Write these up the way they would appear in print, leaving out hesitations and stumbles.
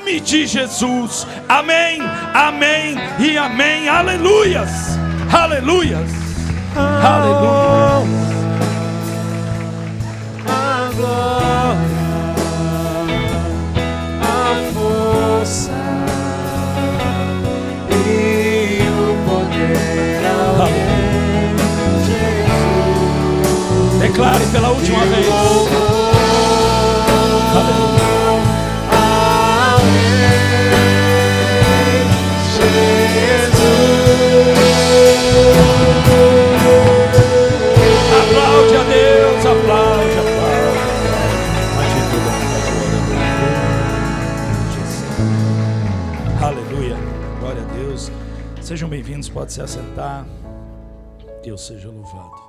nome de Jesus. Amém, amém e amém. Aleluias, aleluias, aleluias. A glória, a força e o poder ao Rei Jesus. Declare pela última vez. Aleluia. Ao Rei Jesus. Aplaude a Deus, aplaude, aplaude. Aleluia, glória a Deus. Sejam bem-vindos, pode se assentar. Deus seja louvado.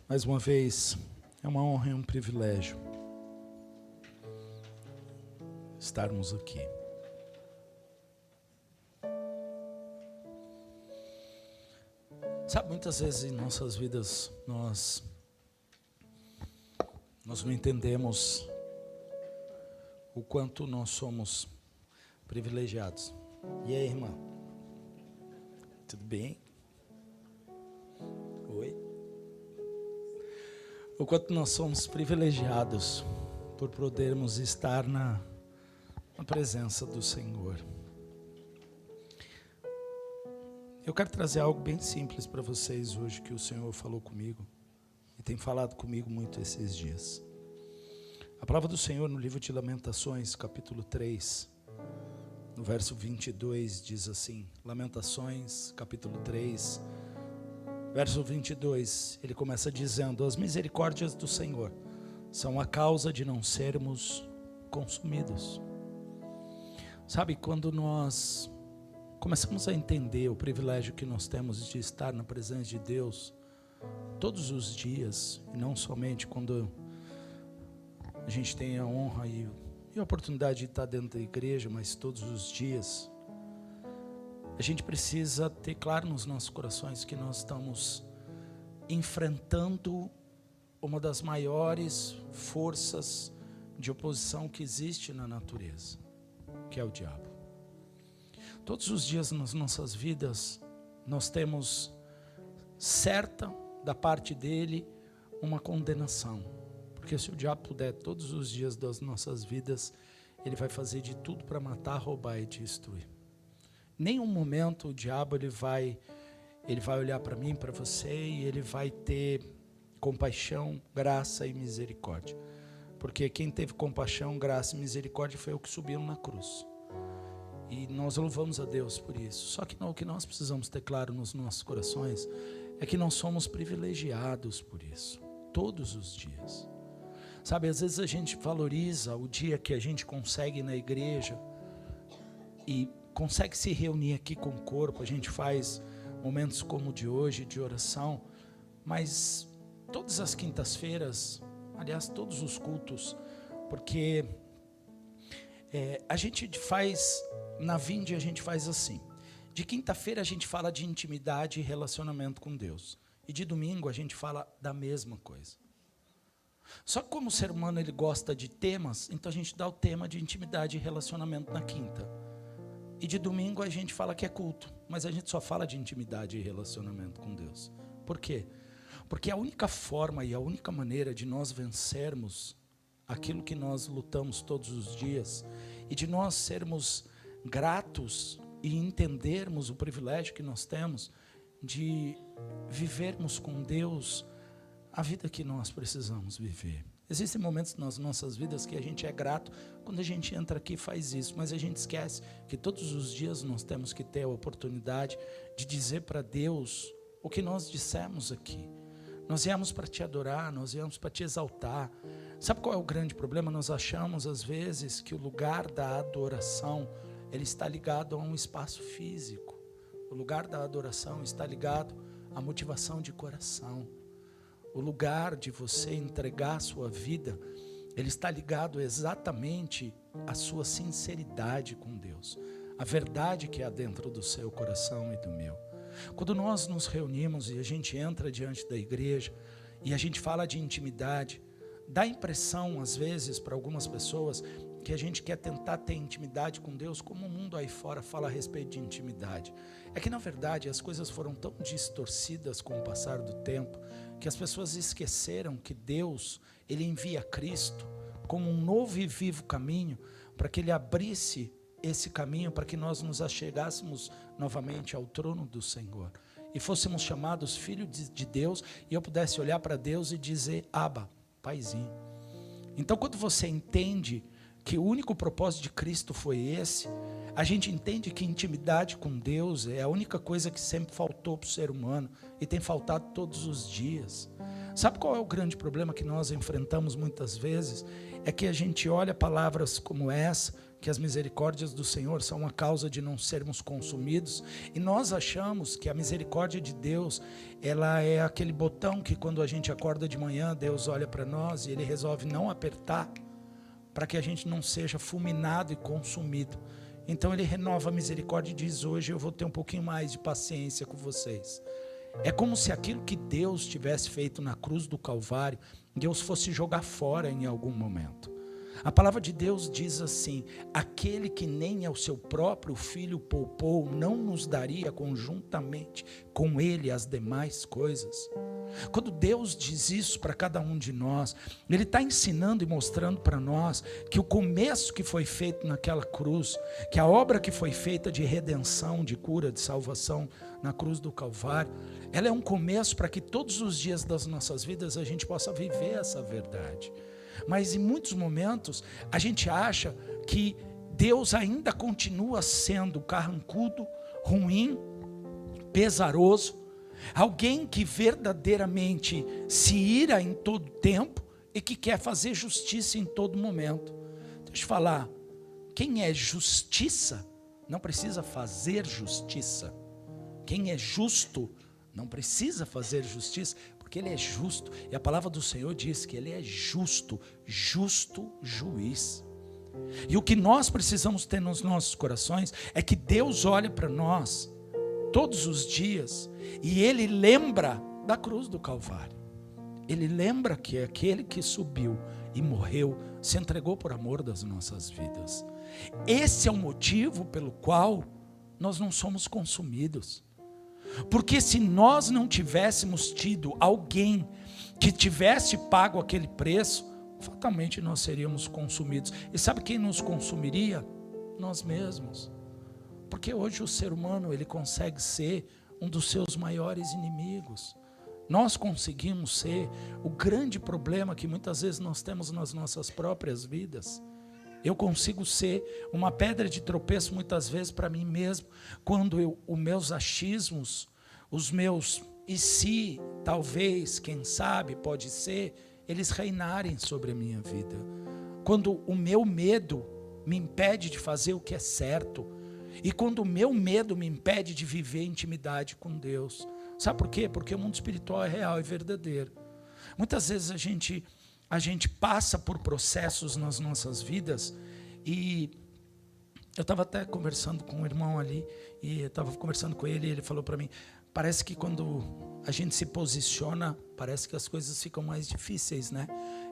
Mais uma vez, é uma honra e um privilégio estarmos aqui. Sabe, muitas vezes em nossas vidas nós não entendemos o quanto nós somos privilegiados. E aí, irmã? Tudo bem? Oi? O quanto nós somos privilegiados por podermos estar na presença do Senhor. Eu quero trazer algo bem simples para vocês hoje, que o Senhor falou comigo e tem falado comigo muito esses dias. A palavra do Senhor no livro de Lamentações, capítulo 3, no verso 22, diz assim, Lamentações, capítulo 3, verso 22, ele começa dizendo: as misericórdias do Senhor são a causa de não sermos consumidos. Sabe, quando nós começamos a entender o privilégio que nós temos de estar na presença de Deus todos os dias, e não somente quando a gente tem a honra e a oportunidade de estar dentro da igreja, mas todos os dias, a gente precisa ter claro nos nossos corações que nós estamos enfrentando uma das maiores forças de oposição que existe na natureza, que é o diabo. Todos os dias nas nossas vidas, nós temos certa da parte dele uma condenação. Porque se o diabo puder todos os dias das nossas vidas, ele vai fazer de tudo para matar, roubar e destruir. Nenhum momento o diabo ele vai olhar para mim, para você, e ele vai ter compaixão, graça e misericórdia. Porque quem teve compaixão, graça e misericórdia foi o que subiu na cruz. E nós louvamos a Deus por isso. Só que o que nós precisamos ter claro nos nossos corações é que nós somos privilegiados por isso, todos os dias. Sabe, às vezes a gente valoriza o dia que a gente consegue ir na igreja e consegue se reunir aqui com o corpo, a gente faz momentos como o de hoje, de oração, mas todas as quintas-feiras, aliás, todos os cultos, porque a gente faz, na Vinde a gente faz assim, de quinta-feira a gente fala de intimidade e relacionamento com Deus, e de domingo a gente fala da mesma coisa. Só que como o ser humano ele gosta de temas, então a gente dá o tema de intimidade e relacionamento na quinta. E de domingo a gente fala que é culto, mas a gente só fala de intimidade e relacionamento com Deus. Por quê? Porque a única forma e a única maneira de nós vencermos aquilo que nós lutamos todos os dias e de nós sermos gratos e entendermos o privilégio que nós temos de vivermos com Deus a vida que nós precisamos viver. Existem momentos nas nossas vidas que a gente é grato quando a gente entra aqui e faz isso, mas a gente esquece que todos os dias nós temos que ter a oportunidade de dizer para Deus o que nós dissemos aqui. Nós viemos para te adorar, nós viemos para te exaltar. Sabe qual é o grande problema? Nós achamos às vezes que o lugar da adoração ele está ligado a um espaço físico. O lugar da adoração está ligado à motivação de coração. O lugar de você entregar a sua vida, ele está ligado exatamente à sua sinceridade com Deus. A verdade que há dentro do seu coração e do meu. Quando nós nos reunimos e a gente entra diante da igreja e a gente fala de intimidade, dá a impressão, às vezes, para algumas pessoas, que a gente quer tentar ter intimidade com Deus, como o mundo aí fora fala a respeito de intimidade. É que, na verdade, as coisas foram tão distorcidas com o passar do tempo, que as pessoas esqueceram que Deus, Ele envia Cristo como um novo e vivo caminho, para que Ele abrisse esse caminho, para que nós nos achegássemos novamente ao trono do Senhor, e fôssemos chamados filhos de Deus, e eu pudesse olhar para Deus e dizer, Abba, Paizinho. Então, quando você entende que o único propósito de Cristo foi esse, a gente entende que intimidade com Deus é a única coisa que sempre faltou para o ser humano, e tem faltado todos os dias. Sabe qual é o grande problema que nós enfrentamos muitas vezes? É que a gente olha palavras como essa, que as misericórdias do Senhor são a causa de não sermos consumidos, e nós achamos que a misericórdia de Deus, ela é aquele botão que quando a gente acorda de manhã, Deus olha para nós e Ele resolve não apertar, para que a gente não seja fulminado e consumido. Então Ele renova a misericórdia e diz, hoje eu vou ter um pouquinho mais de paciência com vocês. É como se aquilo que Deus tivesse feito na cruz do Calvário, Deus fosse jogar fora em algum momento. A palavra de Deus diz assim, aquele que nem ao seu próprio filho poupou, não nos daria conjuntamente com ele as demais coisas. Quando Deus diz isso para cada um de nós, Ele está ensinando e mostrando para nós que o começo que foi feito naquela cruz, que a obra que foi feita de redenção, de cura, de salvação na cruz do Calvário, ela é um começo para que todos os dias das nossas vidas a gente possa viver essa verdade. Mas em muitos momentos a gente acha que Deus ainda continua sendo carrancudo, ruim, pesaroso, alguém que verdadeiramente se ira em todo tempo e que quer fazer justiça em todo momento. Deixa eu falar, quem é justiça não precisa fazer justiça. Quem é justo não precisa fazer justiça, porque Ele é justo. E a palavra do Senhor diz que Ele é justo, justo juiz. E o que nós precisamos ter nos nossos corações é que Deus olha para nós todos os dias e Ele lembra da cruz do Calvário. Ele lembra que é aquele que subiu e morreu, se entregou por amor das nossas vidas. Esse é o motivo pelo qual nós não somos consumidos. Porque se nós não tivéssemos tido alguém que tivesse pago aquele preço, fatalmente nós seríamos consumidos. E sabe quem nos consumiria? Nós mesmos. Porque hoje o ser humano, ele consegue ser um dos seus maiores inimigos. Nós conseguimos ser o grande problema que muitas vezes nós temos nas nossas próprias vidas. Eu consigo ser uma pedra de tropeço muitas vezes para mim mesmo, quando os meus achismos, os meus e se, talvez, quem sabe, pode ser, eles reinarem sobre a minha vida. Quando o meu medo me impede de fazer o que é certo, e quando o meu medo me impede de viver intimidade com Deus. Sabe por quê? Porque o mundo espiritual é real e verdadeiro. Muitas vezes a gente passa por processos nas nossas vidas, e eu estava até conversando com um irmão ali, e eu estava conversando com ele, e ele falou para mim, parece que quando a gente se posiciona, parece que as coisas ficam mais difíceis, né?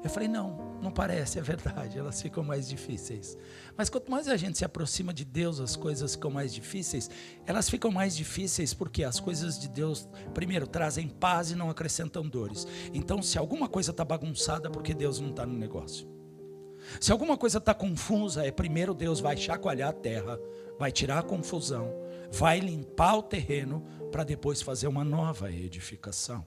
Eu falei, não parece, é verdade, elas ficam mais difíceis. Mas quanto mais a gente se aproxima de Deus, as coisas ficam mais difíceis. Elas ficam mais difíceis porque as coisas de Deus, primeiro, trazem paz e não acrescentam dores. Então, se alguma coisa está bagunçada, é porque Deus não está no negócio. Se alguma coisa está confusa, primeiro Deus vai chacoalhar a terra, vai tirar a confusão, vai limpar o terreno, para depois fazer uma nova edificação.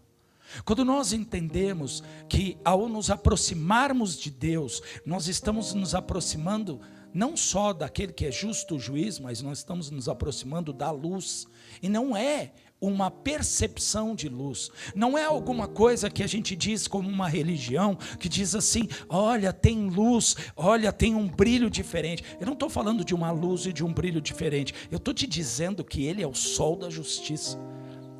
Quando nós entendemos que ao nos aproximarmos de Deus, nós estamos nos aproximando não só daquele que é justo o juiz, mas nós estamos nos aproximando da luz. E não é uma percepção de luz, não é alguma coisa que a gente diz como uma religião, que diz assim, olha, tem luz, olha, tem um brilho diferente. Eu não estou falando de uma luz e de um brilho diferente, eu estou te dizendo que Ele é o sol da justiça.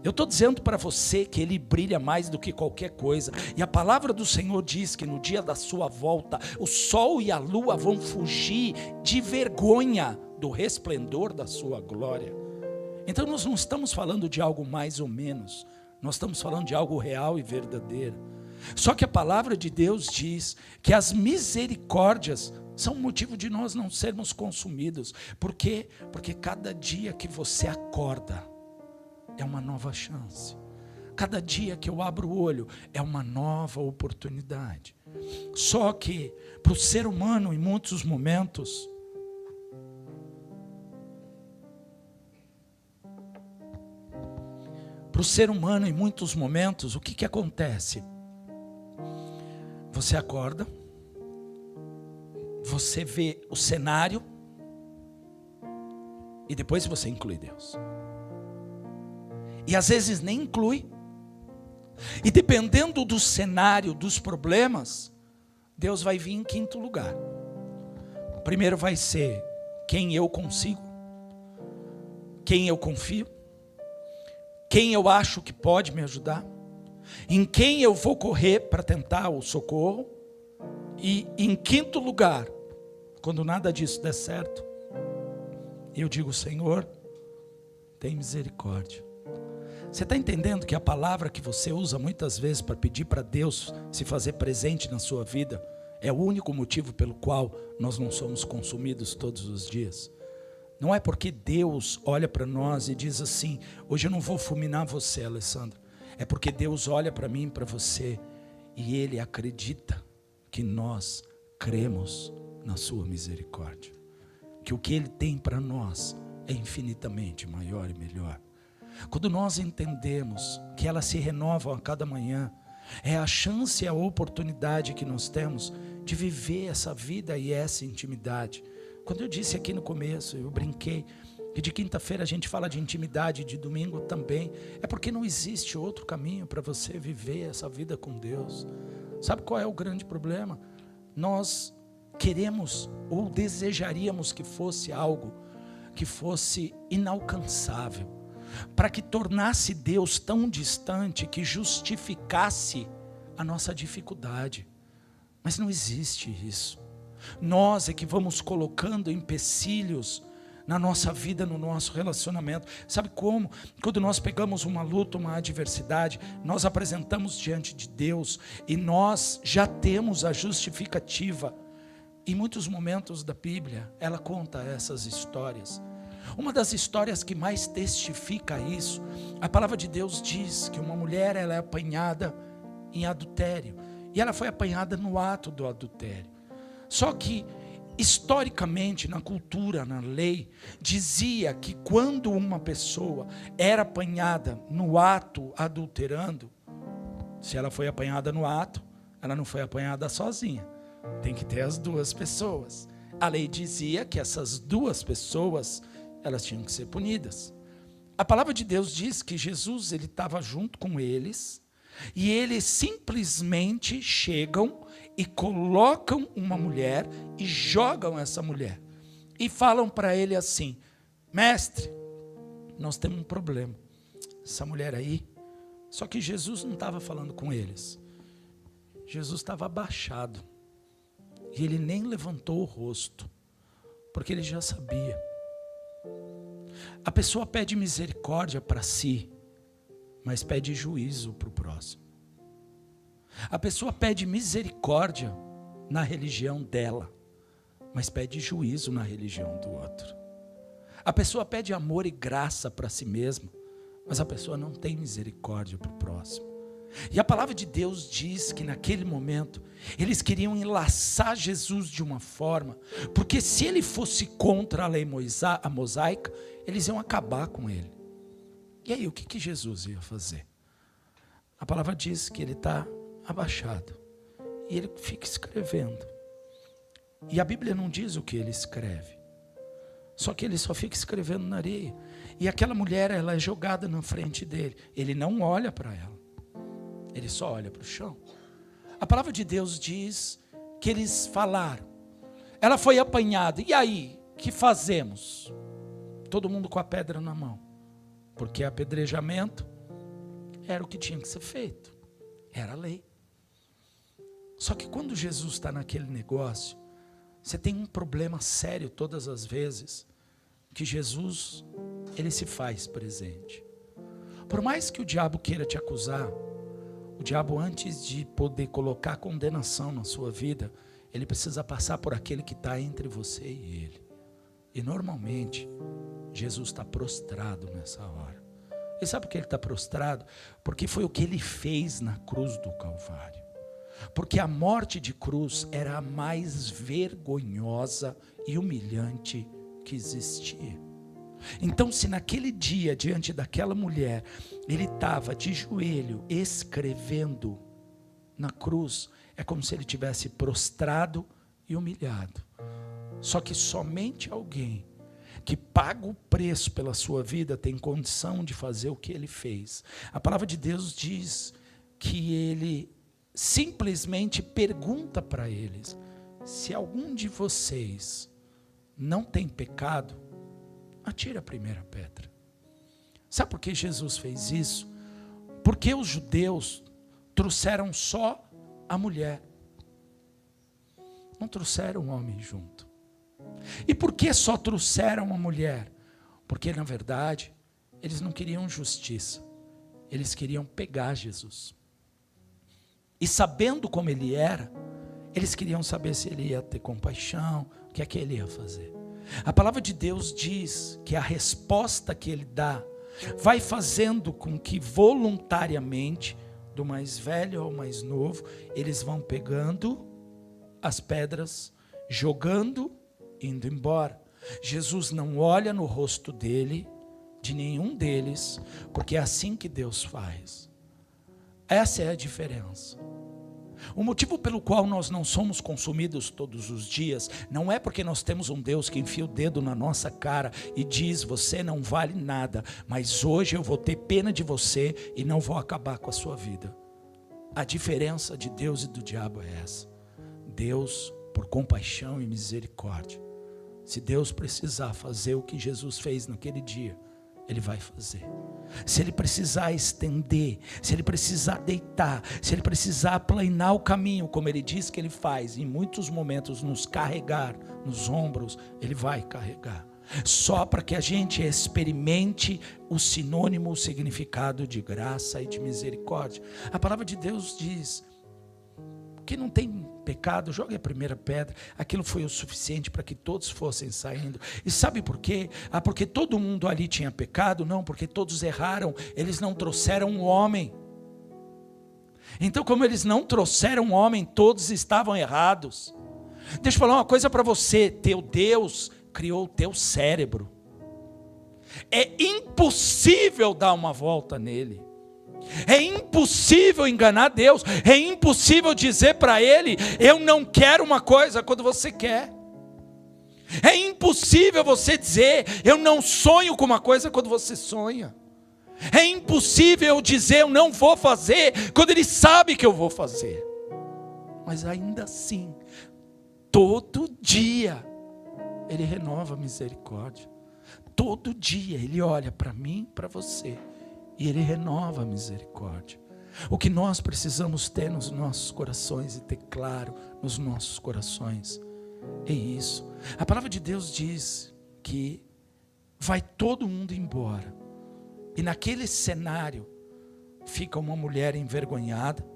Eu estou dizendo para você que Ele brilha mais do que qualquer coisa. E a palavra do Senhor diz que no dia da sua volta, o sol e a lua vão fugir de vergonha do resplendor da sua glória. Então nós não estamos falando de algo mais ou menos. Nós estamos falando de algo real e verdadeiro. Só que a palavra de Deus diz que as misericórdias são motivo de nós não sermos consumidos. Por quê? Porque cada dia que você acorda é uma nova chance. Cada dia que eu abro o olho é uma nova oportunidade. Só que para o ser humano, em muitos momentos, o que acontece? Você acorda, você vê o cenário e depois você inclui Deus. E às vezes nem inclui. E dependendo do cenário, dos problemas, Deus vai vir em quinto lugar. Primeiro vai ser quem eu consigo, quem eu confio, quem eu acho que pode me ajudar, em quem eu vou correr para tentar o socorro. E em quinto lugar, quando nada disso der certo, eu digo: Senhor, tem misericórdia. Você está entendendo que a palavra que você usa muitas vezes para pedir para Deus se fazer presente na sua vida é o único motivo pelo qual nós não somos consumidos todos os dias? Não é porque Deus olha para nós e diz assim: hoje eu não vou fulminar você, Alessandra. É porque Deus olha para mim e para você e Ele acredita que nós cremos na sua misericórdia, que o que Ele tem para nós é infinitamente maior e melhor. Quando nós entendemos que elas se renovam a cada manhã, é a chance e a oportunidade que nós temos de viver essa vida e essa intimidade. Quando eu disse aqui no começo, eu brinquei, que de quinta-feira a gente fala de intimidade, de domingo também, é porque não existe outro caminho para você viver essa vida com Deus. Sabe qual é o grande problema? Nós queremos ou desejaríamos que fosse algo que fosse inalcançável, para que tornasse Deus tão distante que justificasse a nossa dificuldade. Mas não existe isso. Nós é que vamos colocando empecilhos na nossa vida, no nosso relacionamento. Sabe como? Quando nós pegamos uma luta, uma adversidade, nós apresentamos diante de Deus e nós já temos a justificativa. Em muitos momentos da Bíblia, ela conta essas histórias. Uma das histórias que mais testifica isso, a palavra de Deus diz que uma mulher, ela é apanhada em adultério. E ela foi apanhada no ato do adultério. Só que, historicamente, na cultura, na lei, dizia que quando uma pessoa era apanhada no ato adulterando, se ela foi apanhada no ato, ela não foi apanhada sozinha. Tem que ter as duas pessoas. A lei dizia que essas duas pessoas, elas tinham que ser punidas. A palavra de Deus diz que Jesus, ele estava junto com eles, e eles simplesmente chegam e colocam uma mulher e jogam essa mulher. E falam para ele assim: mestre, nós temos um problema. Essa mulher aí, só que Jesus não estava falando com eles. Jesus estava abaixado. E ele nem levantou o rosto, porque ele já sabia. A pessoa pede misericórdia para si, mas pede juízo para o próximo. A pessoa pede misericórdia na religião dela, mas pede juízo na religião do outro. A pessoa pede amor e graça para si mesma, mas a pessoa não tem misericórdia para o próximo. E a palavra de Deus diz que naquele momento eles queriam enlaçar Jesus de uma forma, porque se ele fosse contra a lei mosaica, eles iam acabar com ele. E aí, o que Jesus ia fazer? A palavra diz que ele está abaixado e ele fica escrevendo. E a Bíblia não diz o que ele escreve, só que ele só fica escrevendo na areia. E aquela mulher, ela é jogada na frente dele. Ele não olha para ela, ele só olha para o chão. A palavra de Deus diz que eles falaram. Ela foi apanhada. E aí, o que fazemos? Todo mundo com a pedra na mão. Porque apedrejamento era o que tinha que ser feito. Era a lei. Só que quando Jesus está naquele negócio, você tem um problema sério todas as vezes que Jesus, ele se faz presente. Por mais que o diabo queira te acusar, O diabo, antes de poder colocar condenação na sua vida, ele precisa passar por aquele que está entre você e ele. E normalmente, Jesus está prostrado nessa hora. E sabe por que ele está prostrado? Porque foi o que ele fez na cruz do Calvário. Porque a morte de cruz era a mais vergonhosa e humilhante que existia. Então, se naquele dia, diante daquela mulher, ele estava de joelho escrevendo na cruz, é como se ele tivesse prostrado e humilhado. Só que somente alguém que paga o preço pela sua vida tem condição de fazer o que ele fez. A palavra de Deus diz que ele simplesmente pergunta para eles: se algum de vocês não tem pecado, atire a primeira pedra. Sabe por que Jesus fez isso? Porque os judeus trouxeram só a mulher, não trouxeram o homem junto. E por que só trouxeram a mulher? Porque na verdade eles não queriam justiça, eles queriam pegar Jesus. E sabendo como ele era, eles queriam saber se ele ia ter compaixão, o que é que ele ia fazer. A palavra de Deus diz que a resposta que ele dá vai fazendo com que voluntariamente, do mais velho ao mais novo, eles vão pegando as pedras, jogando, indo embora. Jesus não olha no rosto dele, de nenhum deles, porque é assim que Deus faz. Essa é a diferença. O motivo pelo qual nós não somos consumidos todos os dias não é porque nós temos um Deus que enfia o dedo na nossa cara e diz: você não vale nada, mas hoje eu vou ter pena de você e não vou acabar com a sua vida. A diferença de Deus e do diabo é essa. Deus, por compaixão e misericórdia, se Deus precisar fazer o que Jesus fez naquele dia, Ele vai fazer. Se Ele precisar estender, se Ele precisar deitar, se Ele precisar aplanar o caminho, como Ele diz que Ele faz, em muitos momentos nos carregar nos ombros, Ele vai carregar. Só para que a gente experimente o sinônimo, o significado de graça e de misericórdia. A palavra de Deus diz que não tem pecado, jogue a primeira pedra. Aquilo foi o suficiente para que todos fossem saindo. E sabe por quê? Porque todo mundo ali tinha pecado? Não, porque todos erraram. Eles não trouxeram um homem. Então, como eles não trouxeram um homem, todos estavam errados. Deixa eu falar uma coisa para você. Teu Deus criou o teu cérebro. É impossível dar uma volta nele. É impossível enganar Deus. É impossível dizer para Ele: eu não quero uma coisa quando você quer. É impossível você dizer: eu não sonho com uma coisa quando você sonha. É impossível dizer: eu não vou fazer quando Ele sabe que eu vou fazer. Mas ainda assim, todo dia Ele renova a misericórdia. Todo dia Ele olha para mim, para você, e Ele renova a misericórdia. O que nós precisamos ter nos nossos corações e ter claro nos nossos corações é isso. A palavra de Deus diz que vai todo mundo embora. E naquele cenário fica uma mulher envergonhada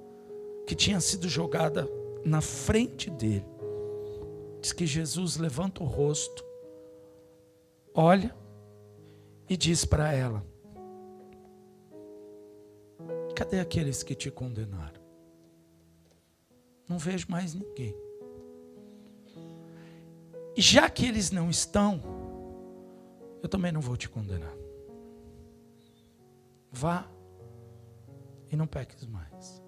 que tinha sido jogada na frente dele. Diz que Jesus levanta o rosto, olha e diz para ela: cadê aqueles que te condenaram? Não vejo mais ninguém. E já que eles não estão, eu também não vou te condenar. Vá e não peques mais.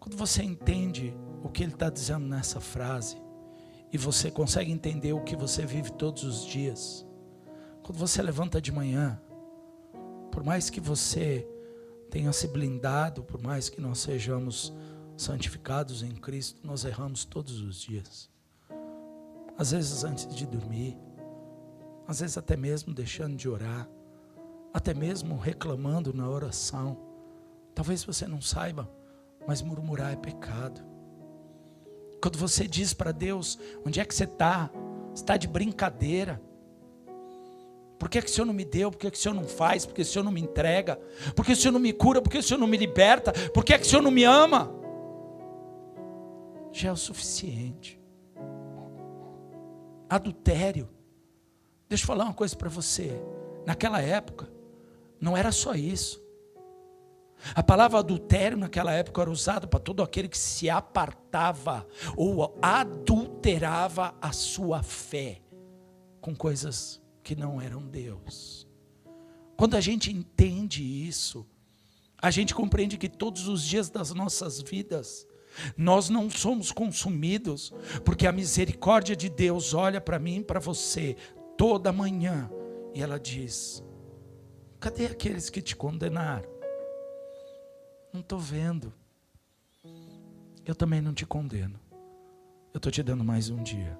Quando você entende o que ele está dizendo nessa frase, e você consegue entender o que você vive todos os dias, quando você levanta de manhã, por mais que você tenha se blindado, por mais que nós sejamos santificados em Cristo, nós erramos todos os dias. Às vezes antes de dormir, às vezes até mesmo deixando de orar, até mesmo reclamando na oração. Talvez você não saiba, mas murmurar é pecado. Quando você diz para Deus: onde é que você está? Você está de brincadeira. Por que o Senhor não me deu? Por que o Senhor não faz? Por que o Senhor não me entrega? Por que o Senhor não me cura? Por que o Senhor não me liberta? Por que o Senhor não me ama? Já é o suficiente. Adultério. Deixa eu falar uma coisa para você. Naquela época, não era só isso. A palavra adultério naquela época era usada para todo aquele que se apartava ou adulterava a sua fé com coisas que não eram Deus. Quando a gente entende isso, a gente compreende que todos os dias das nossas vidas, nós não somos consumidos, porque a misericórdia de Deus olha para mim e para você toda manhã, e ela diz: cadê aqueles que te condenaram? Não estou vendo. Eu também não te condeno. Eu estou te dando mais um dia.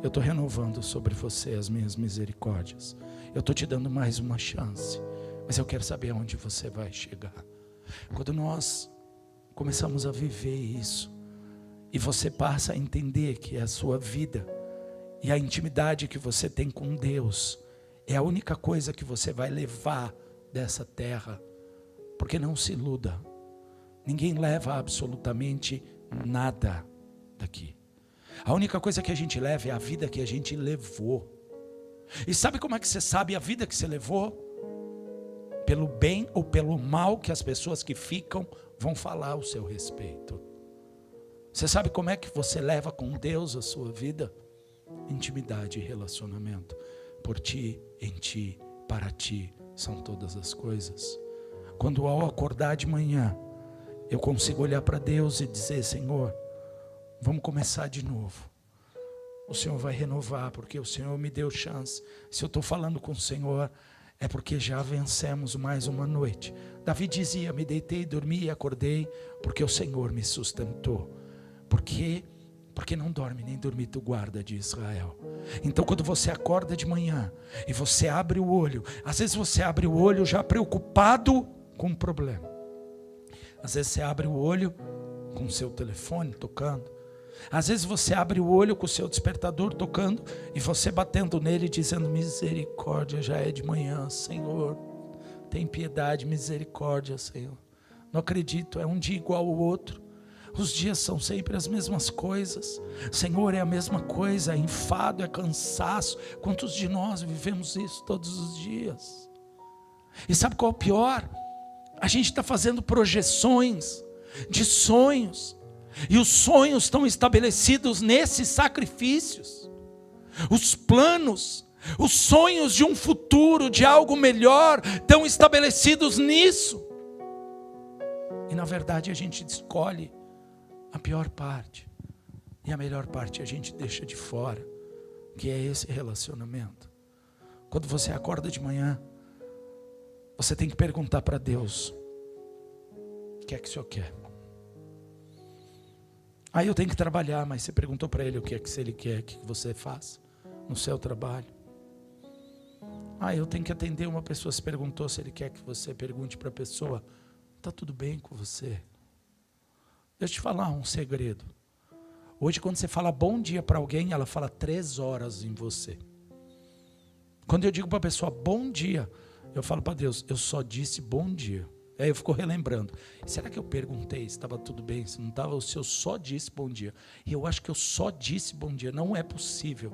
Eu estou renovando sobre você as minhas misericórdias. Eu estou te dando mais uma chance. Mas eu quero saber aonde você vai chegar. Quando nós começamos a viver isso, e você passa a entender que a sua vida e a intimidade que você tem com Deus é a única coisa que você vai levar dessa terra. Porque não se iluda, ninguém leva absolutamente nada daqui. A única coisa que a gente leva é a vida que a gente levou. E sabe como é que você sabe a vida que você levou? Pelo bem ou pelo mal que as pessoas que ficam vão falar ao seu respeito. Você sabe como é que você leva com Deus a sua vida? Intimidade e relacionamento. Por ti, em ti, para ti, são todas as coisas. Quando ao acordar de manhã, eu consigo olhar para Deus e dizer: Senhor, vamos começar de novo. O Senhor vai renovar, porque o Senhor me deu chance. Se eu estou falando com o Senhor, é porque já vencemos mais uma noite. Davi dizia: me deitei, dormi e acordei, porque o Senhor me sustentou. Porque não dorme nem dormir tu guarda de Israel. Então quando você acorda de manhã e você abre o olho, às vezes você abre o olho já preocupado com um problema. Às vezes você abre o olho com o seu telefone tocando. Às vezes você abre o olho com o seu despertador tocando e você batendo nele dizendo: misericórdia, já é de manhã, Senhor. Tem piedade, misericórdia, Senhor. Não acredito, é um dia igual ao outro. Os dias são sempre as mesmas coisas. Senhor, é a mesma coisa, é enfado, é cansaço. Quantos de nós vivemos isso todos os dias? E sabe qual é o pior? A gente está fazendo projeções de sonhos. E os sonhos estão estabelecidos nesses sacrifícios. Os planos, os sonhos de um futuro, de algo melhor, estão estabelecidos nisso. E na verdade a gente escolhe a pior parte. E a melhor parte a gente deixa de fora, que é esse relacionamento. Quando você acorda de manhã, você tem que perguntar para Deus: o que é que o Senhor quer? Aí eu tenho que trabalhar, mas você perguntou para Ele o que é que Ele quer que você faça no seu trabalho. Aí eu tenho que atender uma pessoa, se perguntou se Ele quer que você pergunte para a pessoa: está tudo bem com você? Deixa eu te falar um segredo. Hoje quando você fala bom dia para alguém, ela fala 3 horas em você. Quando eu digo para a pessoa bom dia, eu falo para Deus: eu só disse bom dia. Aí eu fico relembrando: será que eu perguntei se estava tudo bem, se não estava, ou se eu só disse bom dia? E eu acho que eu só disse bom dia. Não é possível.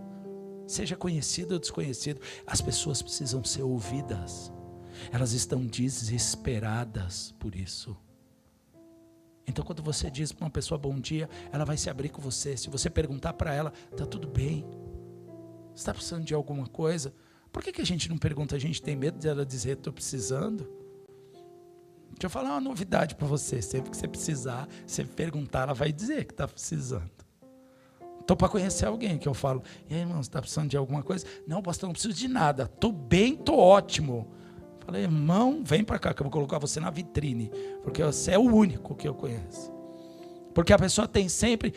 Seja conhecido ou desconhecido, as pessoas precisam ser ouvidas. Elas estão desesperadas por isso. Então quando você diz para uma pessoa bom dia, ela vai se abrir com você. Se você perguntar para ela: está tudo bem? Você está precisando de alguma coisa? Por que a gente não pergunta? A gente tem medo de ela dizer: estou precisando. Deixa eu falar uma novidade para você: sempre que você precisar, você perguntar, ela vai dizer que está precisando. Estou para conhecer alguém que eu falo: e aí, irmão, você está precisando de alguma coisa? Não, pastor, não preciso de nada, estou bem, estou ótimo. Falei: irmão, vem para cá que eu vou colocar você na vitrine, porque você é o único que eu conheço. Porque a pessoa tem sempre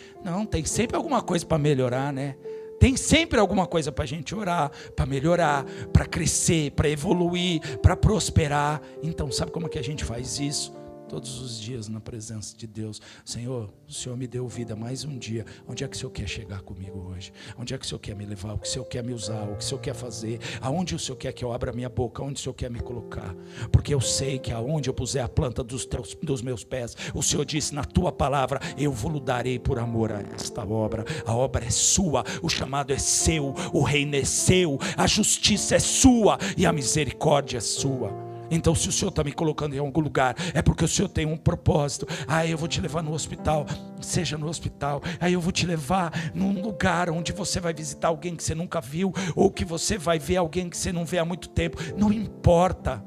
alguma coisa para melhorar, né? Tem sempre alguma coisa para a gente orar, para melhorar, para crescer, para evoluir, para prosperar. Então, sabe como é que a gente faz isso? todos os dias na presença de Deus. Senhor, o Senhor me deu vida mais um dia. Onde é que o Senhor quer chegar comigo hoje? Onde é que o Senhor quer me levar? O que o Senhor quer me usar? O que o Senhor quer fazer? Aonde o Senhor quer que eu abra a minha boca? Onde o Senhor quer me colocar? Porque eu sei que aonde eu puser a planta dos meus pés, o Senhor disse na tua palavra, eu vos darei por amor a esta obra. A obra é sua, o chamado é seu, o reino é seu, a justiça é sua e a misericórdia é sua. Então se o Senhor está me colocando em algum lugar, é porque o Senhor tem um propósito. Eu vou te levar no hospital, seja no hospital. Eu vou te levar num lugar onde você vai visitar alguém que você nunca viu, ou que você vai ver alguém que você não vê há muito tempo. Não importa.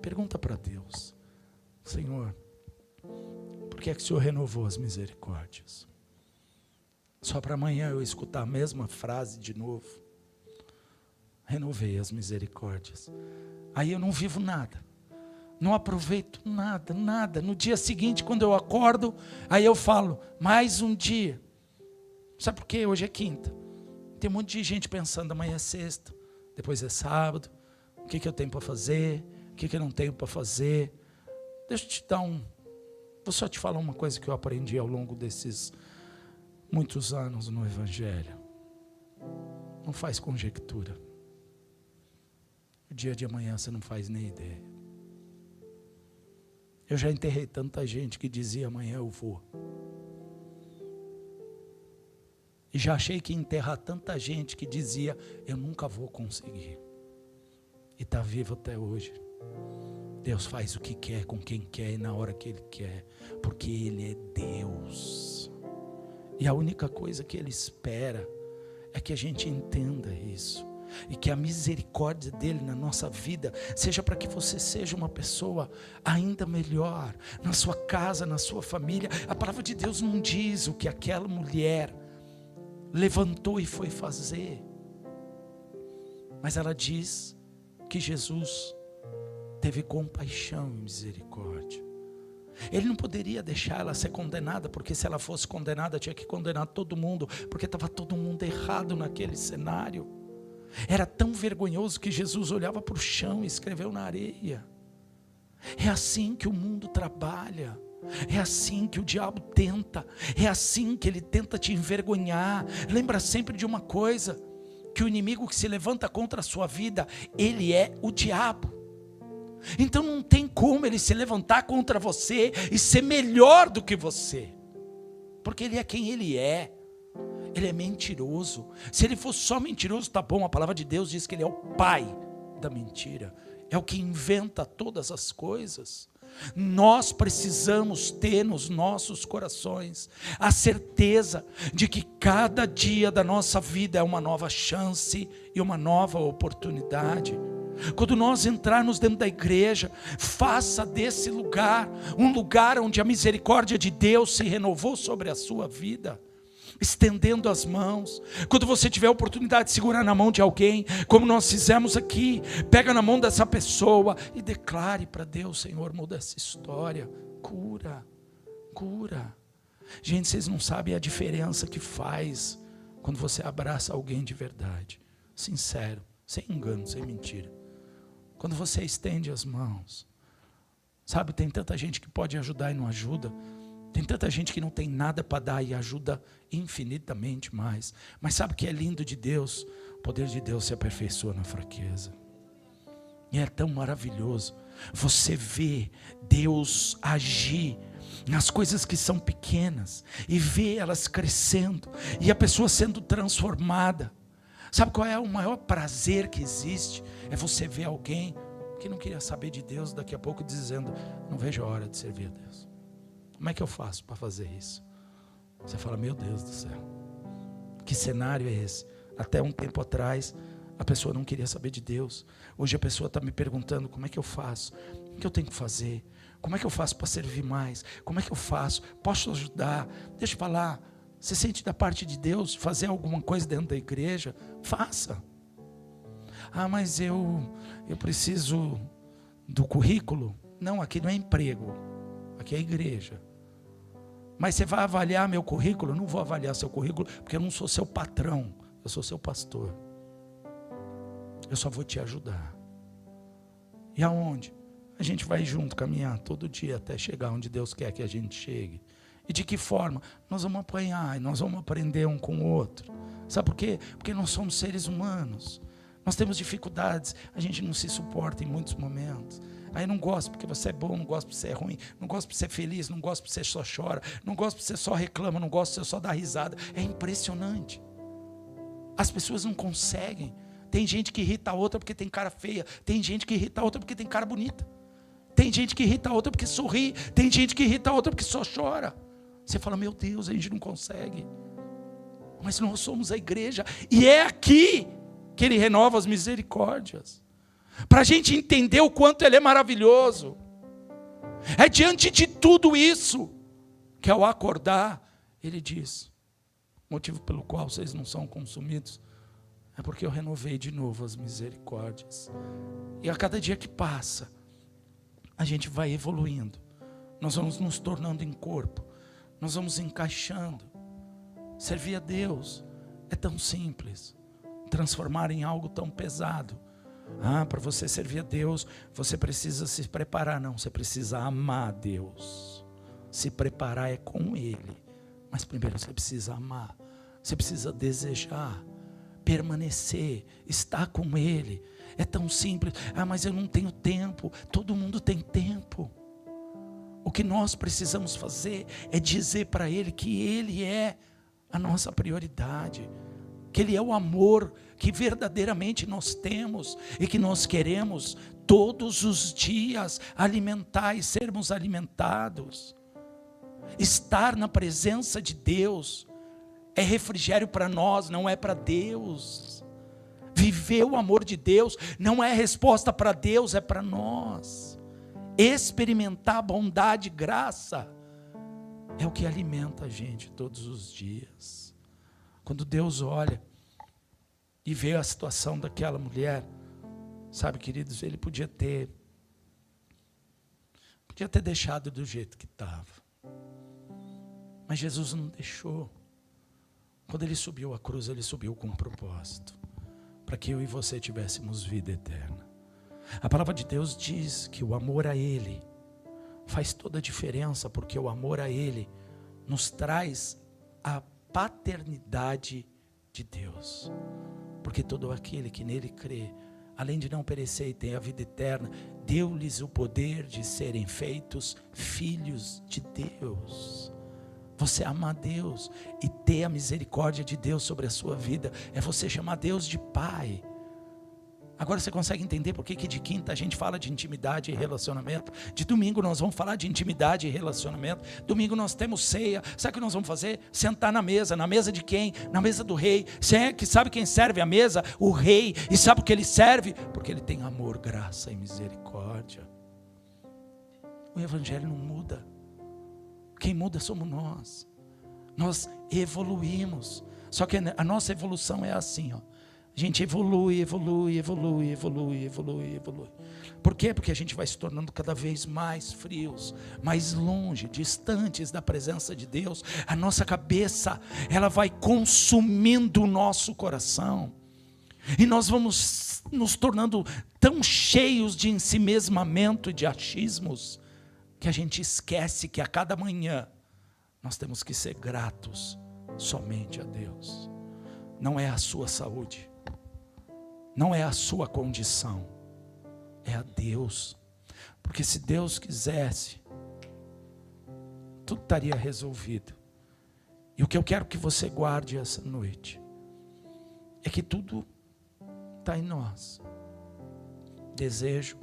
Pergunta para Deus: Senhor, por que é que o Senhor renovou as misericórdias? Só para amanhã eu escutar a mesma frase de novo. Renovei as misericórdias. Aí eu não vivo nada, não aproveito nada. No dia seguinte, quando eu acordo, aí eu falo, mais um dia. Sabe por quê? Hoje é quinta. Tem um monte de gente pensando, amanhã é sexta, depois é sábado. O que eu tenho para fazer? O que eu não tenho para fazer? Deixa eu te dar vou só te falar uma coisa que eu aprendi ao longo desses muitos anos no Evangelho. Não faz conjectura. O dia de amanhã você não faz nem ideia. Eu já enterrei tanta gente que dizia amanhã eu vou. E já achei que ia enterrar tanta gente que dizia eu nunca vou conseguir. E está vivo até hoje. Deus faz o que quer, com quem quer e na hora que Ele quer. Porque Ele é Deus. E a única coisa que Ele espera é que a gente entenda isso. E que a misericórdia dele na nossa vida seja para que você seja uma pessoa ainda melhor, na sua casa, na sua família. A palavra de Deus não diz o que aquela mulher levantou e foi fazer, mas ela diz que Jesus teve compaixão e misericórdia. Ele não poderia deixar ela ser condenada, porque se ela fosse condenada tinha que condenar todo mundo, porque estava todo mundo errado naquele cenário. Era tão vergonhoso que Jesus olhava para o chão e escreveu na areia. É assim que o mundo trabalha. É assim que o diabo tenta. É assim que ele tenta te envergonhar. Lembra sempre de uma coisa: que o inimigo que se levanta contra a sua vida, ele é o diabo. Então não tem como ele se levantar contra você e ser melhor do que você, porque ele é quem ele é. Ele é mentiroso. Se ele fosse só mentiroso, tá bom. A palavra de Deus diz que ele é o pai da mentira. É o que inventa todas as coisas. Nós precisamos ter nos nossos corações a certeza de que cada dia da nossa vida é uma nova chance e uma nova oportunidade. Quando nós entrarmos dentro da igreja, faça desse lugar um lugar onde a misericórdia de Deus se renovou sobre a sua vida. Estendendo as mãos. Quando você tiver a oportunidade de segurar na mão de alguém, como nós fizemos aqui, pega na mão dessa pessoa e declare para Deus: Senhor, muda essa história, cura. Gente, vocês não sabem a diferença que faz quando você abraça alguém de verdade, sincero, sem engano, sem mentira. Quando você estende as mãos, sabe, tem tanta gente que pode ajudar e não ajuda. Tem tanta gente que não tem nada para dar e ajuda infinitamente mais. Mas sabe o que é lindo de Deus? O poder de Deus se aperfeiçoa na fraqueza. E é tão maravilhoso você ver Deus agir nas coisas que são pequenas e ver elas crescendo e a pessoa sendo transformada. Sabe qual é o maior prazer que existe? É você ver alguém que não queria saber de Deus, daqui a pouco dizendo: não vejo a hora de servir a Deus. Como é que eu faço para fazer isso? Você fala: meu Deus do céu, que cenário é esse? Até um tempo atrás a pessoa não queria saber de Deus. Hoje a pessoa está me perguntando: como é que eu faço? O que eu tenho que fazer? Como é que eu faço para servir mais? Como é que eu faço? Posso ajudar? Deixa eu falar. Você sente da parte de Deus fazer alguma coisa dentro da igreja? Faça. Mas eu preciso do currículo. Não, aqui não é emprego, aqui é igreja. Mas você vai avaliar meu currículo? Eu não vou avaliar seu currículo, porque eu não sou seu patrão, eu sou seu pastor. Eu só vou te ajudar. E aonde? a gente vai junto caminhar todo dia até chegar onde Deus quer que a gente chegue. E de que forma? Nós vamos apanhar e nós vamos aprender um com o outro. Sabe por quê? Porque nós somos seres humanos. Nós temos dificuldades, a gente não se suporta em muitos momentos. Aí não gosta porque você é bom, não gosta porque você é ruim, não gosta porque você é feliz, não gosta porque você só chora, não gosta porque você só reclama, não gosta porque você só dá risada. É impressionante. As pessoas não conseguem. Tem gente que irrita a outra porque tem cara feia, tem gente que irrita a outra porque tem cara bonita. Tem gente que irrita a outra porque sorri, tem gente que irrita a outra porque só chora. Você fala, meu Deus, a gente não consegue. Mas nós somos a igreja, e é aqui que Ele renova as misericórdias. Para a gente entender o quanto Ele é maravilhoso. É diante de tudo isso, que ao acordar, Ele diz, o motivo pelo qual vocês não são consumidos, é porque eu renovei de novo as misericórdias. E a cada dia que passa, a gente vai evoluindo. Nós vamos nos tornando em corpo. Nós vamos encaixando. Servir a Deus é tão simples. Transformar em algo tão pesado. Para você servir a Deus, você precisa se preparar. Não, você precisa amar a Deus. Se preparar é com Ele. Mas primeiro você precisa amar. Você precisa desejar. Permanecer. Estar com Ele. É tão simples. Mas eu não tenho tempo. Todo mundo tem tempo. O que nós precisamos fazer é dizer para Ele que Ele é a nossa prioridade. Que Ele é o amor que verdadeiramente nós temos e que nós queremos todos os dias alimentar e sermos alimentados. Estar na presença de Deus é refrigério para nós, não é para Deus. Viver o amor de Deus não é resposta para Deus, é para nós. Experimentar bondade e graça é o que alimenta a gente todos os dias. Quando Deus olha e vê a situação daquela mulher, sabe, queridos, Ele podia ter deixado do jeito que estava. Mas Jesus não deixou. Quando Ele subiu à cruz, Ele subiu com um propósito. Para que eu e você tivéssemos vida eterna. A palavra de Deus diz que o amor a Ele faz toda a diferença, porque o amor a Ele nos traz a paternidade de Deus. Porque todo aquele que nele crê, além de não perecer e ter a vida eterna, deu-lhes o poder de serem feitos filhos de Deus. Você amar Deus e ter a misericórdia de Deus sobre a sua vida, é você chamar Deus de Pai. Agora você consegue entender por que de quinta a gente fala de intimidade e relacionamento? De domingo nós vamos falar de intimidade e relacionamento. Domingo nós temos ceia. Sabe o que nós vamos fazer? Sentar na mesa de quem? Na mesa do rei. Sabe quem serve a mesa? O rei. E sabe o que ele serve? Porque ele tem amor, graça e misericórdia. O evangelho não muda. Quem muda somos nós. Nós evoluímos. Só que a nossa evolução é assim, ó. A gente evolui. Por quê? Porque a gente vai se tornando cada vez mais frios, mais longe, distantes da presença de Deus. A nossa cabeça, ela vai consumindo o nosso coração. E nós vamos nos tornando tão cheios de ensimesmamento e de achismos, que a gente esquece que a cada manhã nós temos que ser gratos somente a Deus. Não é a sua saúde. Não é a sua condição, é a Deus. Porque se Deus quisesse, tudo estaria resolvido. E o que eu quero que você guarde essa noite, é que tudo está em nós. Desejo,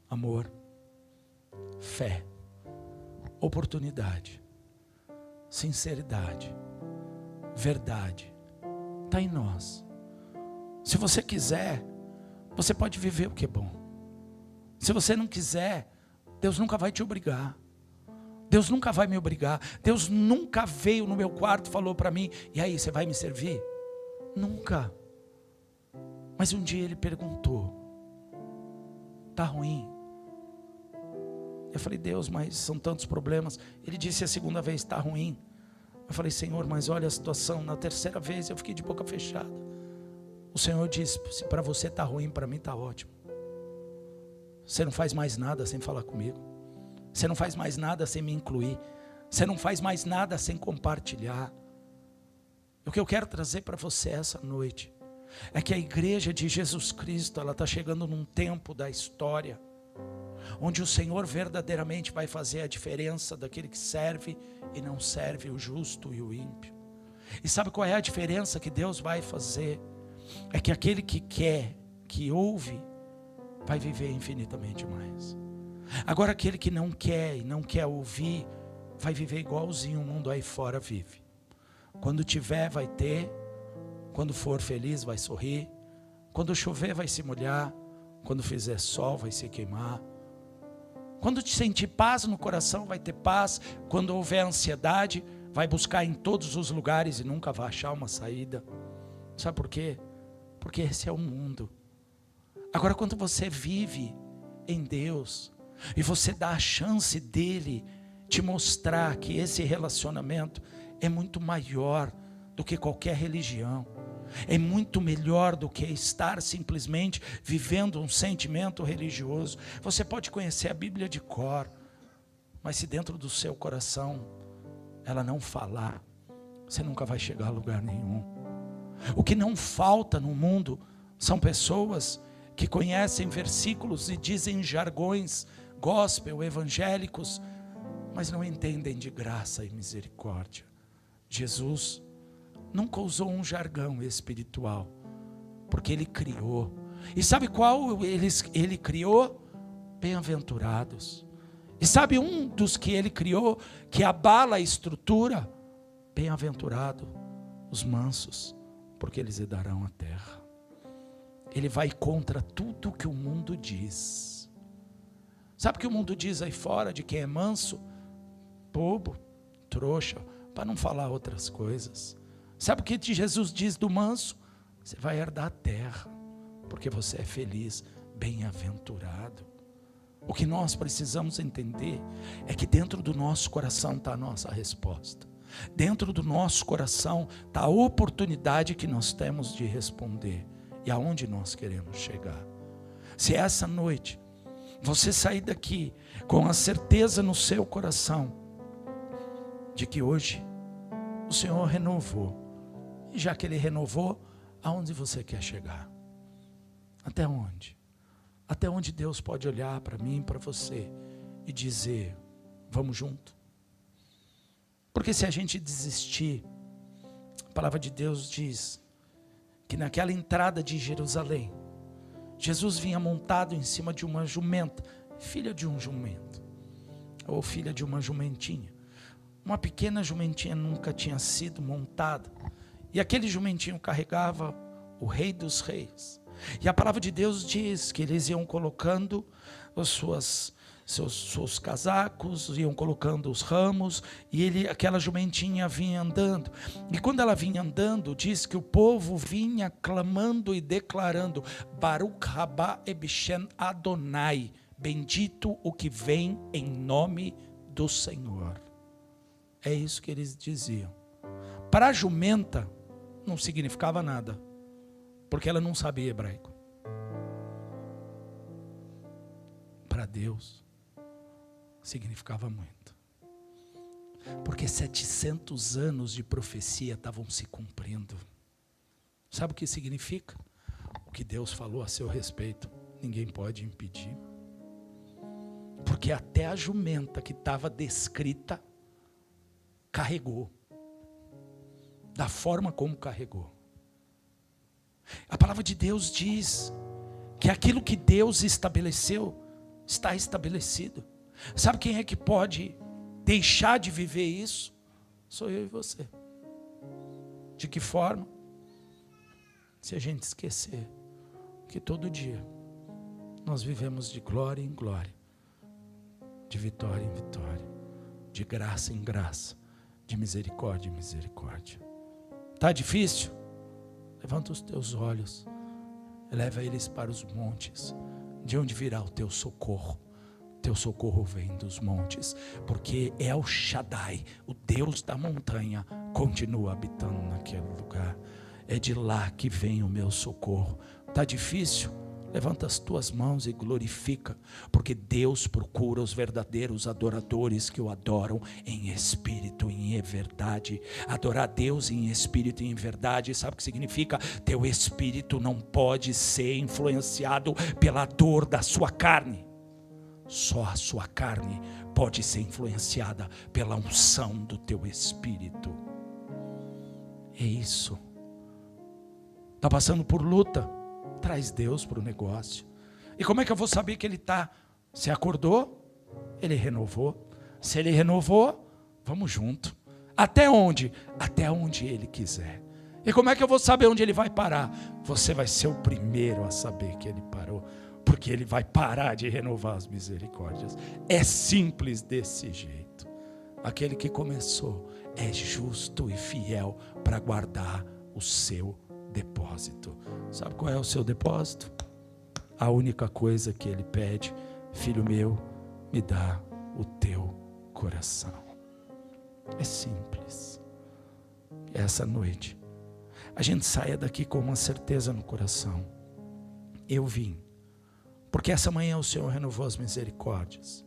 amor, fé, oportunidade, sinceridade, verdade, está em nós. Se você quiser, você pode viver o que é bom. Se você não quiser, Deus nunca vai te obrigar. Deus nunca vai me obrigar. Deus nunca veio no meu quarto e falou para mim, e aí, você vai me servir? Nunca. Mas um dia Ele perguntou, está ruim? Eu falei, Deus, mas são tantos problemas. Ele disse a segunda vez, está ruim? Eu falei, Senhor, mas olha a situação. Na terceira vez eu fiquei de boca fechada. O Senhor disse, se para você está ruim, para mim está ótimo. Você não faz mais nada sem falar comigo. Você não faz mais nada sem me incluir. Você não faz mais nada sem compartilhar. O que eu quero trazer para você essa noite é que a igreja de Jesus Cristo, ela está chegando num tempo da história onde o Senhor verdadeiramente vai fazer a diferença daquele que serve e não serve, o justo e o ímpio. E sabe qual é a diferença que Deus vai fazer? É que aquele que quer, que ouve, vai viver infinitamente mais. Agora aquele que não quer e não quer ouvir, vai viver igualzinho o mundo aí fora vive. Quando tiver vai ter, quando for feliz vai sorrir, quando chover vai se molhar, quando fizer sol vai se queimar, quando te sentir paz no coração vai ter paz, quando houver ansiedade vai buscar em todos os lugares e nunca vai achar uma saída. Sabe por quê? Porque esse é o mundo. Agora quando você vive em Deus e você dá a chance dele te mostrar que esse relacionamento é muito maior do que qualquer religião, é muito melhor do que estar simplesmente vivendo um sentimento religioso. Você pode conhecer a Bíblia de cor, mas se dentro do seu coração ela não falar, você nunca vai chegar a lugar nenhum. O que não falta no mundo são pessoas que conhecem versículos e dizem jargões gospel, evangélicos, mas não entendem de graça e misericórdia. Jesus nunca usou um jargão espiritual, porque Ele criou. E sabe qual Ele criou? Bem-aventurados. E sabe um dos que Ele criou, que abala a estrutura? Bem-aventurado os mansos, porque eles herdarão a terra. Ele vai contra tudo que o mundo diz. Sabe o que o mundo diz aí fora de quem é manso? Bobo, trouxa, para não falar outras coisas. Sabe o que Jesus diz do manso? Você vai herdar a terra, porque você é feliz, bem-aventurado. O que nós precisamos entender é que dentro do nosso coração está a nossa resposta. Dentro do nosso coração está a oportunidade que nós temos de responder e aonde nós queremos chegar. Se essa noite você sair daqui com a certeza no seu coração de que hoje o Senhor renovou, e já que Ele renovou, aonde você quer chegar? Até onde? Até onde Deus pode olhar para mim, para você e dizer, vamos junto? Porque se a gente desistir, a palavra de Deus diz que naquela entrada de Jerusalém, Jesus vinha montado em cima de uma jumenta, filha de um jumento, ou filha de uma jumentinha. Uma pequena jumentinha nunca tinha sido montada, e aquele jumentinho carregava o Rei dos Reis. E a palavra de Deus diz que eles iam colocando seus casacos, iam colocando os ramos, e aquela jumentinha vinha andando. E quando ela vinha andando, diz que o povo vinha clamando e declarando, Baruch Rabá Ebishen Adonai, bendito o que vem em nome do Senhor. É isso que eles diziam. Para a jumenta não significava nada, porque ela não sabia hebraico. Para Deus significava muito, porque 700 anos de profecia estavam se cumprindo. Sabe o que significa? O que Deus falou a seu respeito, ninguém pode impedir, porque até a jumenta que estava descrita carregou, da forma como carregou. A palavra de Deus diz que aquilo que Deus estabeleceu está estabelecido. Sabe quem é que pode deixar de viver isso? Sou eu e você. De que forma? Se a gente esquecer que todo dia nós vivemos de glória em glória, de vitória em vitória, de graça em graça, de misericórdia em misericórdia. Está difícil? Levanta os teus olhos, eleva eles para os montes, de onde virá o teu socorro? Teu socorro vem dos montes, porque El Shaddai, o Deus da montanha, continua habitando naquele lugar. É de lá que vem o meu socorro. Está difícil? Levanta as tuas mãos e glorifica, porque Deus procura os verdadeiros adoradores que o adoram em espírito e em verdade. Adorar Deus em espírito e em verdade, sabe o que significa? Teu espírito não pode ser influenciado pela dor da sua carne. Só a sua carne pode ser influenciada pela unção do teu espírito. É isso. Está passando por luta? Traz Deus para o negócio. E como é que eu vou saber que ele está? Se acordou? Ele renovou. Se ele renovou, vamos junto. Até onde? Até onde ele quiser. E como é que eu vou saber onde ele vai parar? Você vai ser o primeiro a saber que ele parou, porque ele vai parar de renovar as misericórdias. É simples desse jeito. Aquele que começou é justo e fiel para guardar o seu depósito. Sabe qual é o seu depósito? A única coisa que ele pede: filho meu, me dá o teu coração. É simples. Essa noite a gente saia daqui com uma certeza no coração: eu vim porque essa manhã o Senhor renovou as misericórdias.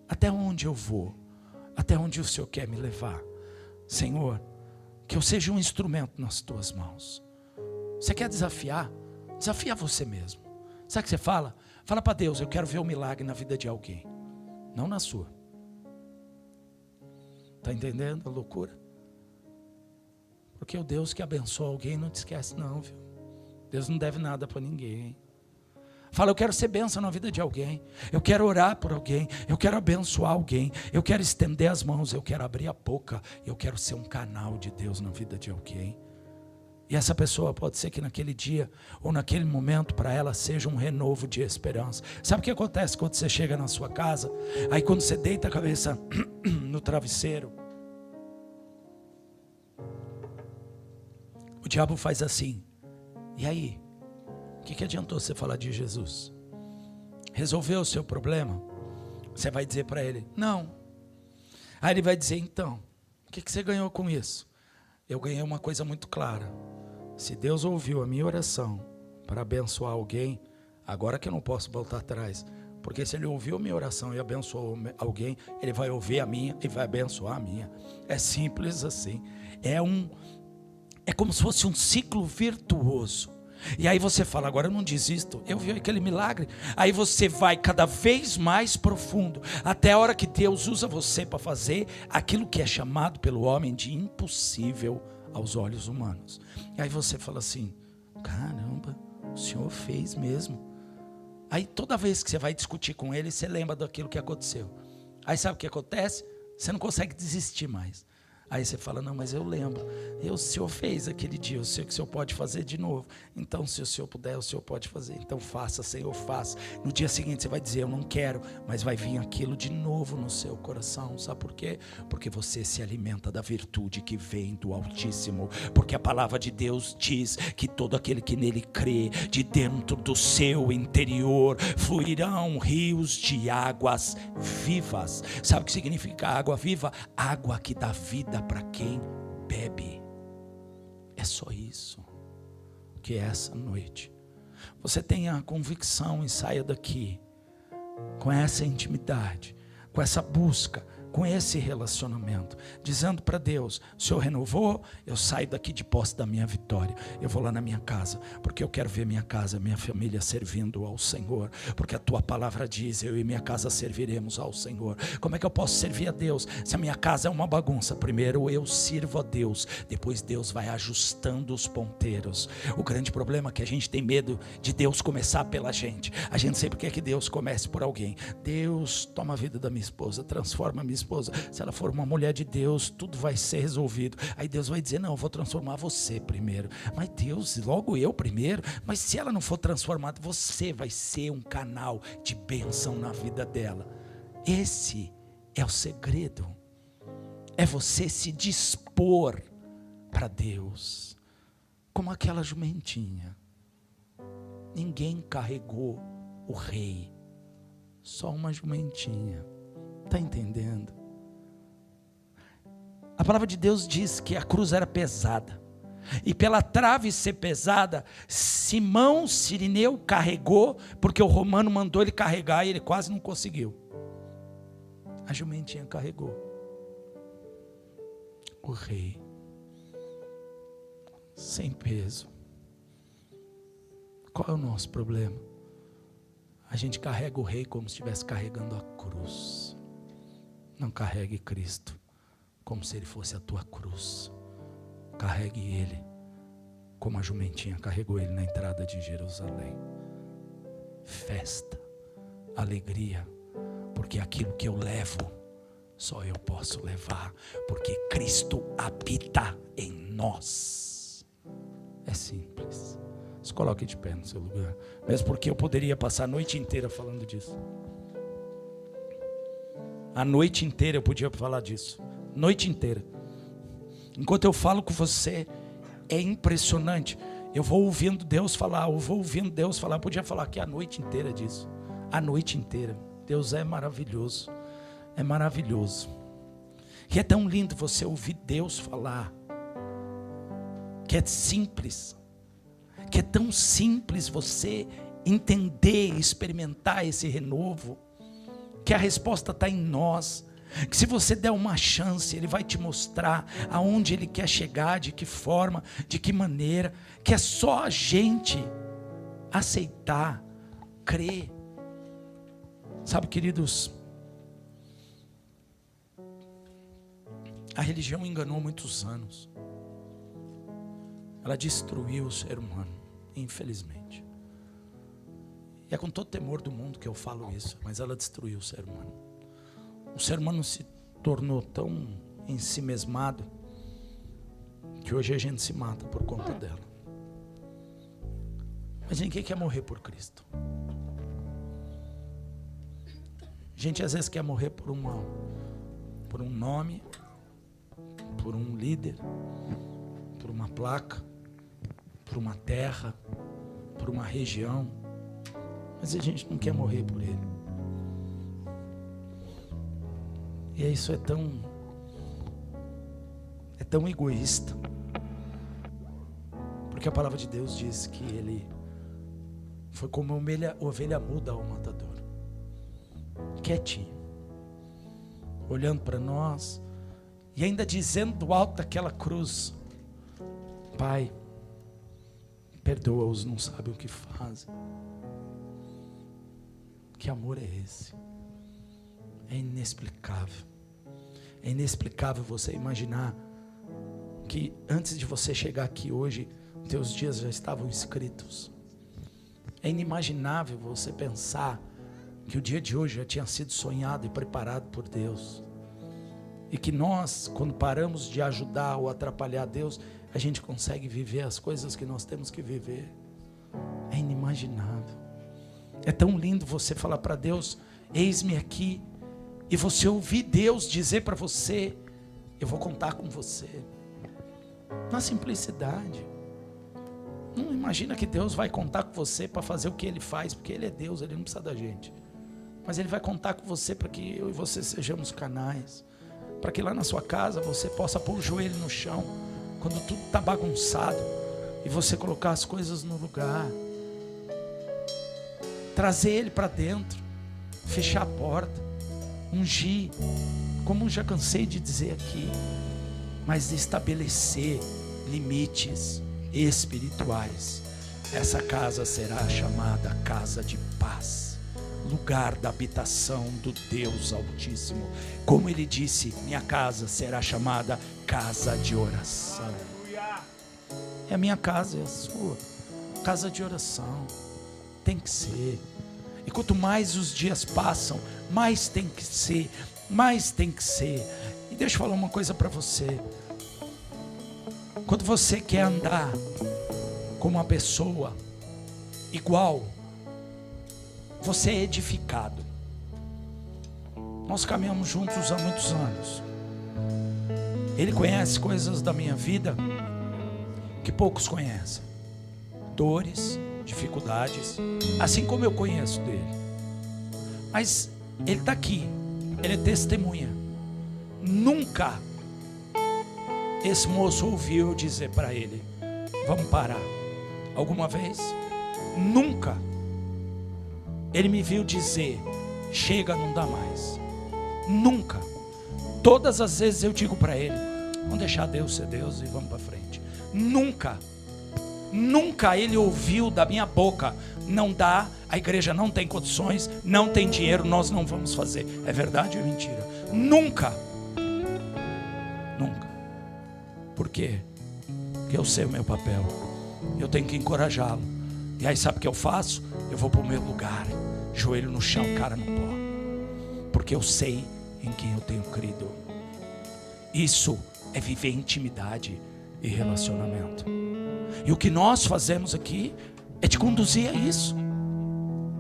Até onde eu vou? Até onde o Senhor quer me levar? Senhor, que eu seja um instrumento nas tuas mãos. Você quer desafiar? Desafia você mesmo. Sabe o que você fala? Fala para Deus: eu quero ver um milagre na vida de alguém, não na sua. Está entendendo a loucura? Porque o Deus que abençoa alguém não te esquece não, viu? Deus não deve nada para ninguém. Fala: eu quero ser bênção na vida de alguém, eu quero orar por alguém, eu quero abençoar alguém, eu quero estender as mãos, eu quero abrir a boca, eu quero ser um canal de Deus na vida de alguém. E essa pessoa pode ser que naquele dia ou naquele momento para ela seja um renovo de esperança. Sabe o que acontece quando você chega na sua casa? Aí quando você deita a cabeça no travesseiro, o diabo faz assim: e aí? O que adiantou você falar de Jesus? Resolveu o seu problema? Você vai dizer para ele: não. Aí ele vai dizer: então, o que você ganhou com isso? Eu ganhei uma coisa muito clara. Se Deus ouviu a minha oração para abençoar alguém, agora que eu não posso voltar atrás, porque se ele ouviu a minha oração e abençoou alguém, ele vai ouvir a minha e vai abençoar a minha. É simples assim. É como se fosse um ciclo virtuoso. E aí você fala: agora eu não desisto, eu vi aquele milagre. Aí você vai cada vez mais profundo, até a hora que Deus usa você para fazer aquilo que é chamado pelo homem de impossível aos olhos humanos. E aí você fala assim: caramba, o Senhor fez mesmo. Aí toda vez que você vai discutir com ele, você lembra daquilo que aconteceu. Aí sabe o que acontece? Você não consegue desistir mais. Aí você fala: não, mas eu lembro, o Senhor fez aquele dia, eu sei que o Senhor pode fazer de novo. Então se o Senhor puder, o Senhor pode fazer. Então faça, Senhor, faça. No dia seguinte você vai dizer: eu não quero, mas vai vir aquilo de novo no seu coração. Sabe por quê? Porque você se alimenta da virtude que vem do Altíssimo. Porque a palavra de Deus diz que todo aquele que nele crê, de dentro do seu interior fluirão rios de águas vivas. Sabe o que significa água viva? Água que dá vida para quem bebe. É só isso. Que essa noite você tenha a convicção e saia daqui com essa intimidade, com essa busca, com esse relacionamento, dizendo para Deus: o Senhor renovou, eu saio daqui de posse da minha vitória, eu vou lá na minha casa, porque eu quero ver minha casa, minha família servindo ao Senhor, porque a tua palavra diz: eu e minha casa serviremos ao Senhor. Como é que eu posso servir a Deus se a minha casa é uma bagunça? Primeiro eu sirvo a Deus, depois Deus vai ajustando os ponteiros. O grande problema é que a gente tem medo de Deus começar pela gente. A gente sempre quer que Deus comece por alguém. Deus, toma a vida da minha esposa, transforma a minha esposa. Se ela for uma mulher de Deus, tudo vai ser resolvido. Aí Deus vai dizer: não, eu vou transformar você primeiro. Mas Deus, logo eu primeiro? Mas se ela não for transformada, você vai ser um canal de bênção na vida dela. Esse é o segredo. É você se dispor para Deus, como aquela jumentinha. Ninguém carregou o rei, só uma jumentinha. Está entendendo? A palavra de Deus diz que a cruz era pesada. E pela trave ser pesada, Simão Cirineu carregou, porque o romano mandou ele carregar e ele quase não conseguiu. A jumentinha carregou. O rei, sem peso. Qual é o nosso problema? A gente carrega o rei como se estivesse carregando a cruz. Não carregue Cristo como se ele fosse a tua cruz. Carregue ele como a jumentinha carregou ele na entrada de Jerusalém. Festa, alegria, porque aquilo que eu levo, só eu posso levar, porque Cristo habita em nós. É simples. Se coloque de pé no seu lugar. Mesmo porque eu poderia passar a noite inteira falando disso. A noite inteira eu podia falar disso. Noite inteira. Enquanto eu falo com você, é impressionante. Eu vou ouvindo Deus falar, Eu podia falar aqui a noite inteira disso. A noite inteira. Deus é maravilhoso. É maravilhoso. E é tão lindo você ouvir Deus falar. Que é simples. Que é tão simples você entender e experimentar esse renovo. Que a resposta está em nós. Que se você der uma chance, Ele vai te mostrar aonde Ele quer chegar, de que forma, de que maneira. Que é só a gente aceitar, crer. Sabe, queridos, a religião enganou muitos anos. Ela destruiu o ser humano, infelizmente. E é com todo temor do mundo que eu falo isso, mas ela destruiu o ser humano. O ser humano se tornou tão ensimesmado que hoje a gente se mata por conta dela. Mas ninguém quer morrer por Cristo. A gente às vezes quer morrer por um nome, por um líder, por uma placa, por uma terra, por uma região. Mas a gente não quer morrer por ele. E isso é tão egoísta. Porque a palavra de Deus diz que ele foi como ovelha muda ao matador. Quietinho. Olhando para nós. E ainda dizendo do alto daquela cruz: Pai, perdoa-os, não sabem o que fazem. Que amor é esse? É inexplicável. É inexplicável você imaginar que antes de você chegar aqui hoje, teus dias já estavam escritos. É inimaginável você pensar que o dia de hoje já tinha sido sonhado e preparado por Deus. E que nós, quando paramos de ajudar ou atrapalhar Deus, a gente consegue viver as coisas que nós temos que viver. É inimaginável. É tão lindo você falar para Deus: eis-me aqui. E você ouvir Deus dizer para você: eu vou contar com você. Na simplicidade. Não imagina que Deus vai contar com você para fazer o que Ele faz, porque Ele é Deus, Ele não precisa da gente. Mas Ele vai contar com você para que eu e você sejamos canais. Para que lá na sua casa você possa pôr o joelho no chão, quando tudo está bagunçado, e você colocar as coisas no lugar. Trazer Ele para dentro, fechar a porta, ungir, como eu já cansei de dizer aqui, mas estabelecer limites espirituais. Essa casa será chamada casa de paz, lugar da habitação do Deus Altíssimo. Como Ele disse, minha casa será chamada casa de oração. É a minha casa, é a sua casa de oração. Tem que ser. E quanto mais os dias passam, mais tem que ser, mais tem que ser. E deixa eu falar uma coisa para você. Quando você quer andar com uma pessoa igual, você é edificado. Nós caminhamos juntos há muitos anos. Ele conhece coisas da minha vida que poucos conhecem. Dores, dificuldades, assim como eu conheço dele. Mas ele está aqui, ele é testemunha. Nunca esse moço ouviu eu dizer para ele: vamos parar. Alguma vez? Nunca. Ele me viu dizer, chega, não dá mais. Nunca. Todas as vezes eu digo para ele, vamos deixar Deus ser Deus e vamos para frente. Nunca. Nunca ele ouviu da minha boca, não dá, a igreja não tem condições, não tem dinheiro, nós não vamos fazer. É verdade ou é mentira? Nunca. Nunca. Por quê? Porque eu sei o meu papel. Eu tenho que encorajá-lo. E aí sabe o que eu faço? Eu vou para o meu lugar, joelho no chão, cara no pó. Porque eu sei em quem eu tenho crido. Isso é viver intimidade e relacionamento. E o que nós fazemos aqui é te conduzir a isso.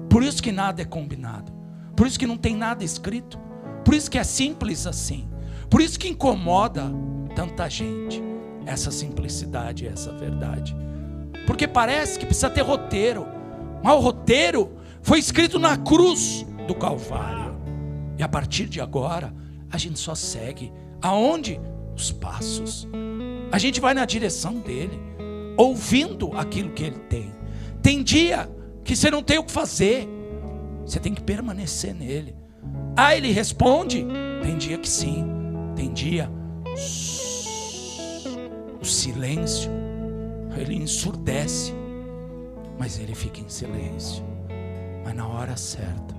Por isso que nada é combinado. Por isso que não tem nada escrito. Por isso que é simples assim. Por isso que incomoda tanta gente essa simplicidade, essa verdade. Porque parece que precisa ter roteiro. Mas o roteiro foi escrito na cruz do Calvário. E a partir de agora, a gente só segue. Aonde? Os passos. A gente vai na direção dele, ouvindo aquilo que ele tem. Tem dia que você não tem o que fazer, você tem que permanecer nele. Ah, ele responde? Tem dia que sim. Tem dia o silêncio, ele ensurdece, mas ele fica em silêncio. Mas na hora certa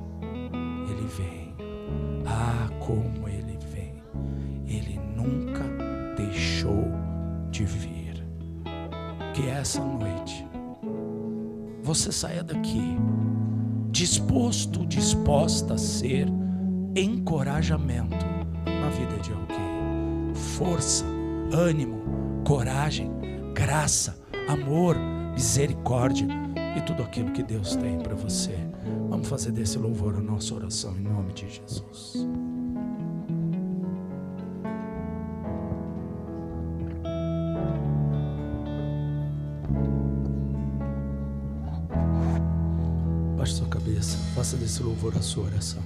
ele vem. Ah, como ele vem. Ele nunca deixou de vir. Que essa noite você saia daqui disposto, disposta a ser encorajamento na vida de alguém. Força, ânimo, coragem, graça, amor, misericórdia e tudo aquilo que Deus tem para você. Vamos fazer desse louvor a nossa oração em nome de Jesus. Baixe sua cabeça, faça desse louvor a sua oração.